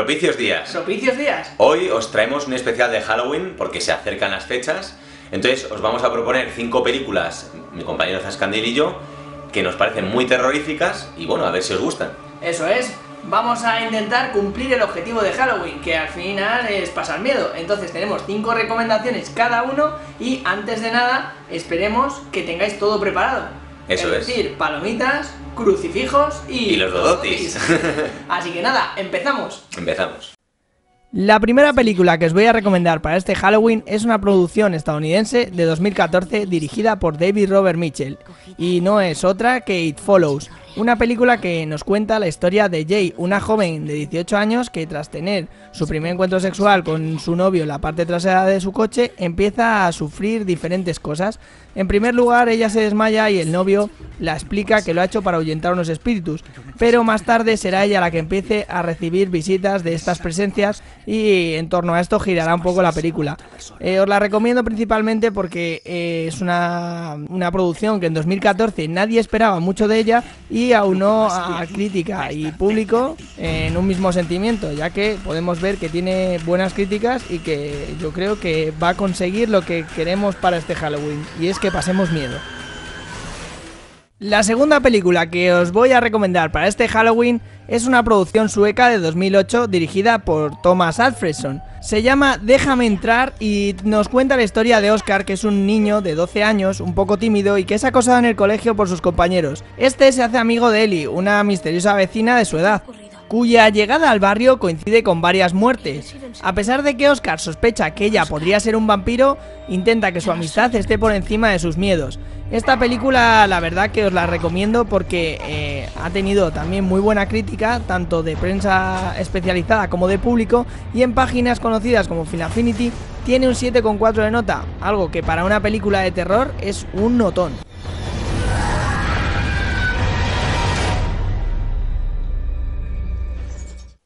Propicios días. Propicios días. Hoy os traemos un especial de Halloween porque se acercan las fechas. Entonces os vamos a proponer 5 películas, mi compañero Zascandil y yo, que nos parecen muy terroríficas y bueno, a ver si os gustan. Eso es. Vamos a intentar cumplir el objetivo de Halloween, que al final es pasar miedo. Entonces tenemos 5 recomendaciones cada uno y antes de nada esperemos que tengáis todo preparado. Eso es. Es decir, palomitas, crucifijos y los dodotis. Así que nada, empezamos. Empezamos. La primera película que os voy a recomendar para este Halloween es una producción estadounidense de 2014 dirigida por David Robert Mitchell y no es otra que It Follows, una película que nos cuenta la historia de Jay, una joven de 18 años que tras tener su primer encuentro sexual con su novio en la parte trasera de su coche empieza a sufrir diferentes cosas. En primer lugar, ella se desmaya y el novio la explica que lo ha hecho para ahuyentar unos espíritus, pero más tarde será ella la que empiece a recibir visitas de estas presencias y en torno a esto girará un poco la película. Os la recomiendo principalmente porque es una producción que en 2014 nadie esperaba mucho de ella y aunó a crítica y público en un mismo sentimiento, ya que podemos ver que tiene buenas críticas y que yo creo que va a conseguir lo que queremos para este Halloween, y es que pasemos miedo. La segunda película que os voy a recomendar para este Halloween es una producción sueca de 2008 dirigida por Thomas Alfredson. Se llama Déjame entrar y nos cuenta la historia de Oscar, que es un niño de 12 años, un poco tímido y que es acosado en el colegio por sus compañeros. Este se hace amigo de Ellie, una misteriosa vecina de su edad, cuya llegada al barrio coincide con varias muertes. A pesar de que Oscar sospecha que ella podría ser un vampiro, intenta que su amistad esté por encima de sus miedos. Esta película la verdad que os la recomiendo porque ha tenido también muy buena crítica, tanto de prensa especializada como de público, y en páginas conocidas como Film Affinity tiene un 7,4 de nota, algo que para una película de terror es un notón.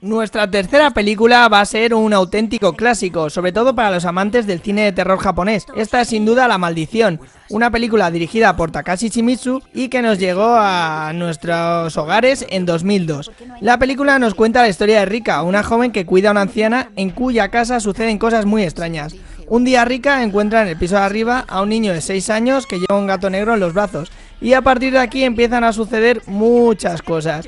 Nuestra tercera película va a ser un auténtico clásico, sobre todo para los amantes del cine de terror japonés. Esta es sin duda La Maldición, una película dirigida por Takashi Shimizu y que nos llegó a nuestros hogares en 2002. La película nos cuenta la historia de Rika, una joven que cuida a una anciana en cuya casa suceden cosas muy extrañas. Un día Rika encuentra en el piso de arriba a un niño de 6 años que lleva un gato negro en los brazos y a partir de aquí empiezan a suceder muchas cosas.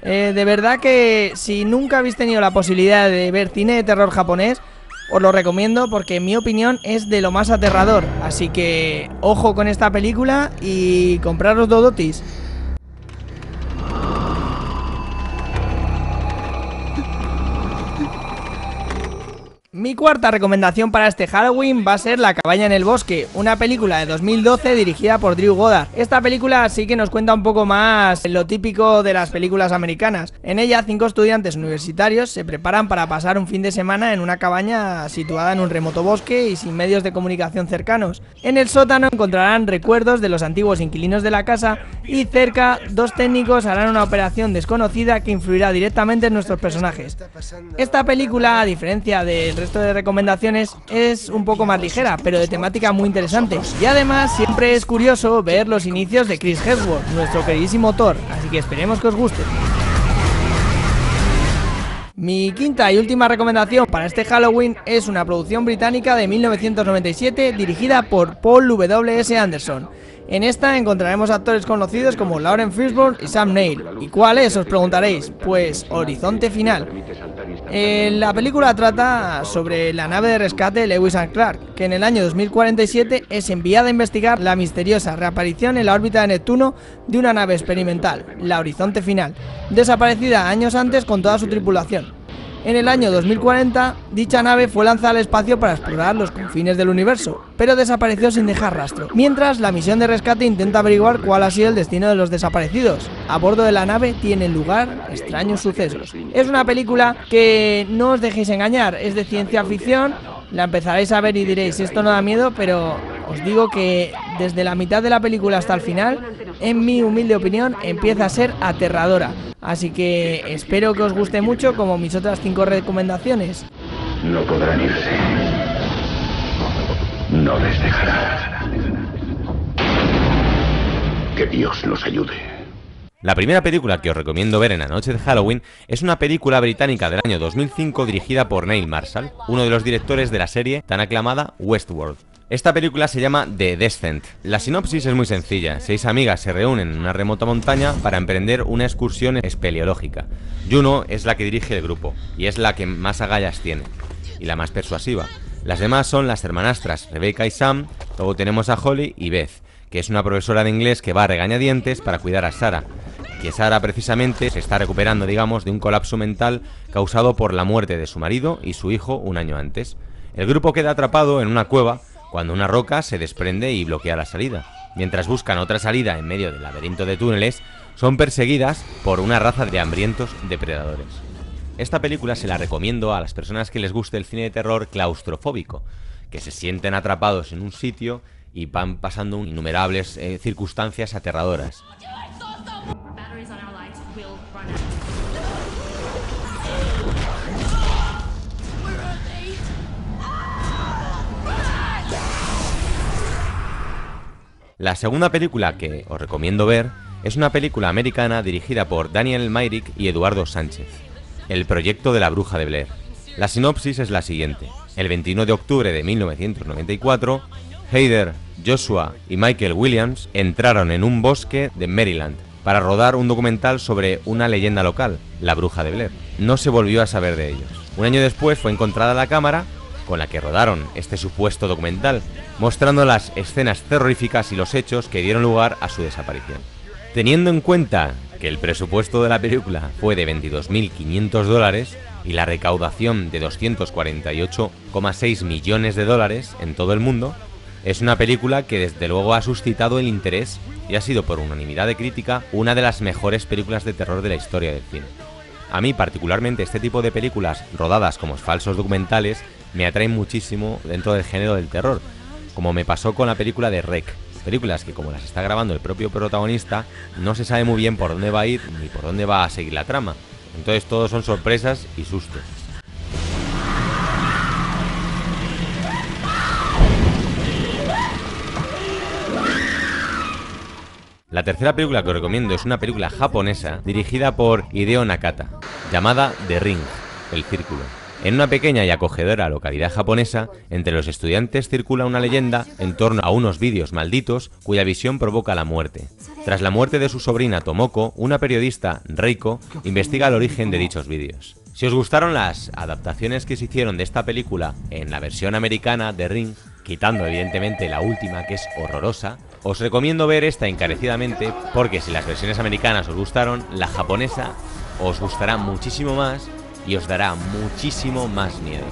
De verdad que si nunca habéis tenido la posibilidad de ver cine de terror japonés, os lo recomiendo porque en mi opinión es de lo más aterrador. Así que ojo con esta película y compraros dodotis. Mi cuarta recomendación para este Halloween va a ser La cabaña en el bosque, una película de 2012 dirigida por Drew Goddard. Esta película sí que nos cuenta un poco más lo típico de las películas americanas. En ella 5 estudiantes universitarios se preparan para pasar un fin de semana en una cabaña situada en un remoto bosque y sin medios de comunicación cercanos. En el sótano encontrarán recuerdos de los antiguos inquilinos de la casa y cerca 2 técnicos harán una operación desconocida que influirá directamente en nuestros personajes. Esta película, a diferencia del resto de recomendaciones, es un poco más ligera, pero de temática muy interesante. Y además siempre es curioso ver los inicios de Chris Hemsworth, nuestro queridísimo Thor, así que esperemos que os guste. Mi quinta y última recomendación para este Halloween es una producción británica de 1997 dirigida por Paul W.S. Anderson. En esta encontraremos actores conocidos como Lauren Fishburne y Sam Neill. ¿Y cuál es? Os preguntaréis. Pues Horizonte Final. La película trata sobre la nave de rescate Lewis and Clark, que en el año 2047 es enviada a investigar la misteriosa reaparición en la órbita de Neptuno de una nave experimental, la Horizonte Final, desaparecida años antes con toda su tripulación. En el año 2040, dicha nave fue lanzada al espacio para explorar los confines del universo, pero desapareció sin dejar rastro. Mientras, la misión de rescate intenta averiguar cuál ha sido el destino de los desaparecidos. A bordo de la nave tienen lugar extraños sucesos. Es una película que no os dejéis engañar, es de ciencia ficción. La empezaréis a ver y diréis, esto no da miedo, pero os digo que desde la mitad de la película hasta el final, en mi humilde opinión, empieza a ser aterradora. Así que espero que os guste mucho como mis otras 5 recomendaciones. No podrán irse. No les dejará. Que Dios los ayude. La primera película que os recomiendo ver en la noche de Halloween es una película británica del año 2005 dirigida por Neil Marshall, uno de los directores de la serie tan aclamada Westworld. Esta película se llama The Descent. La sinopsis es muy sencilla. 6 amigas se reúnen en una remota montaña para emprender una excursión espeleológica. Juno es la que dirige el grupo y es la que más agallas tiene y la más persuasiva. Las demás son las hermanastras Rebecca y Sam. Luego tenemos a Holly y Beth, que es una profesora de inglés que va a regañadientes para cuidar a Sarah, que Sarah precisamente se está recuperando, digamos, de un colapso mental causado por la muerte de su marido y su hijo un año antes. El grupo queda atrapado en una cueva cuando una roca se desprende y bloquea la salida. Mientras buscan otra salida en medio del laberinto de túneles, son perseguidas por una raza de hambrientos depredadores. Esta película se la recomiendo a las personas que les guste el cine de terror claustrofóbico, que se sienten atrapados en un sitio y van pasando innumerables circunstancias aterradoras. La segunda película que os recomiendo ver es una película americana dirigida por Daniel Myrick y Eduardo Sánchez, El proyecto de la bruja de Blair. La sinopsis es la siguiente. El 21 de octubre de 1994, Heather, Joshua y Michael Williams entraron en un bosque de Maryland para rodar un documental sobre una leyenda local, la bruja de Blair. No se volvió a saber de ellos. Un año después fue encontrada la cámara con la que rodaron este supuesto documental, mostrando las escenas terroríficas y los hechos que dieron lugar a su desaparición. Teniendo en cuenta que el presupuesto de la película fue de $22.500 y la recaudación de $248,6 millones en todo el mundo, es una película que desde luego ha suscitado el interés y ha sido por unanimidad de crítica una de las mejores películas de terror de la historia del cine. A mí particularmente este tipo de películas rodadas como falsos documentales me atraen muchísimo dentro del género del terror, como me pasó con la película de REC. Películas que como las está grabando el propio protagonista no se sabe muy bien por dónde va a ir ni por dónde va a seguir la trama. Entonces todo son sorpresas y sustos. La tercera película que os recomiendo es una película japonesa dirigida por Hideo Nakata, llamada The Ring, El Círculo. En una pequeña y acogedora localidad japonesa, entre los estudiantes circula una leyenda en torno a unos vídeos malditos cuya visión provoca la muerte. Tras la muerte de su sobrina Tomoko, una periodista, Reiko, investiga el origen de dichos vídeos. Si os gustaron las adaptaciones que se hicieron de esta película en la versión americana de Ring, quitando evidentemente la última que es horrorosa, os recomiendo ver esta encarecidamente porque si las versiones americanas os gustaron, la japonesa os gustará muchísimo más y os dará muchísimo más miedo.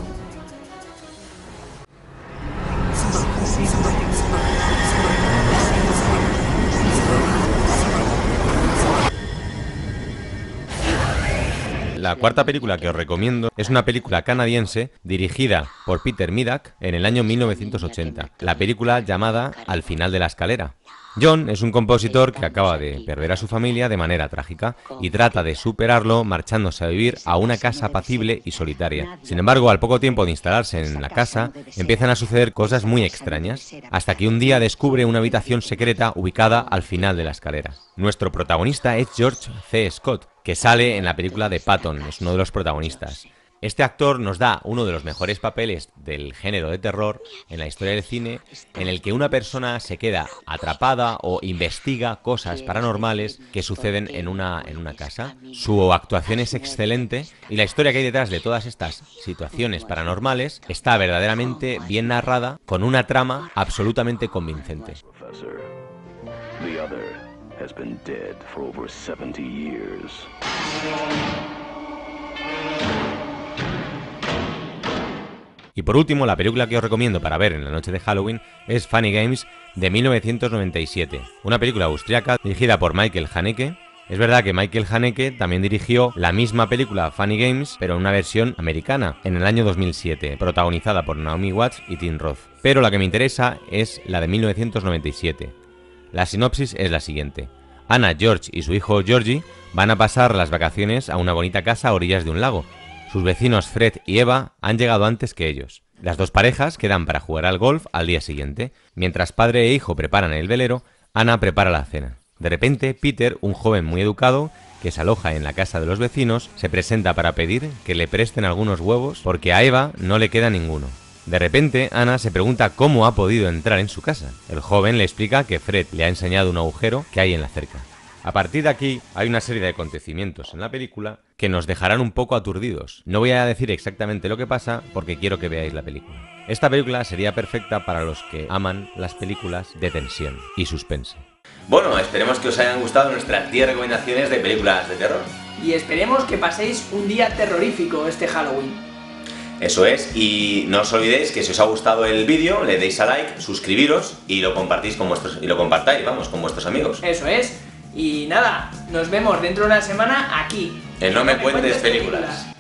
La cuarta película que os recomiendo es una película canadiense dirigida por Peter Medak en el año 1980, la película llamada Al final de la escalera. John es un compositor que acaba de perder a su familia de manera trágica y trata de superarlo marchándose a vivir a una casa apacible y solitaria. Sin embargo, al poco tiempo de instalarse en la casa, empiezan a suceder cosas muy extrañas, hasta que un día descubre una habitación secreta ubicada al final de la escalera. Nuestro protagonista es George C. Scott, que sale en la película de Patton, es uno de los protagonistas. Este actor nos da uno de los mejores papeles del género de terror en la historia del cine, en el que una persona se queda atrapada o investiga cosas paranormales que suceden en una casa. Su actuación es excelente y la historia que hay detrás de todas estas situaciones paranormales está verdaderamente bien narrada, con una trama absolutamente convincente. Y por último, la película que os recomiendo para ver en la noche de Halloween es Funny Games de 1997, una película austriaca dirigida por Michael Haneke. Es verdad que Michael Haneke también dirigió la misma película Funny Games, pero en una versión americana, en el año 2007, protagonizada por Naomi Watts y Tim Roth. Pero la que me interesa es la de 1997. La sinopsis es la siguiente. Anna, George y su hijo Georgie van a pasar las vacaciones a una bonita casa a orillas de un lago. Sus vecinos Fred y Eva han llegado antes que ellos. Las dos parejas quedan para jugar al golf al día siguiente. Mientras padre e hijo preparan el velero, Anna prepara la cena. De repente, Peter, un joven muy educado, que se aloja en la casa de los vecinos, se presenta para pedir que le presten algunos huevos porque a Eva no le queda ninguno. De repente, Anna se pregunta cómo ha podido entrar en su casa. El joven le explica que Fred le ha enseñado un agujero que hay en la cerca. A partir de aquí, hay una serie de acontecimientos en la película que nos dejarán un poco aturdidos. No voy a decir exactamente lo que pasa porque quiero que veáis la película. Esta película sería perfecta para los que aman las películas de tensión y suspense. Bueno, esperemos que os hayan gustado nuestras 10 recomendaciones de películas de terror. Y esperemos que paséis un día terrorífico este Halloween. Eso es, y no os olvidéis que si os ha gustado el vídeo, le deis a like, suscribiros y lo compartáis con vuestros amigos. Eso es. Y nada, nos vemos dentro de una semana aquí. En No Me Cuentes Películas.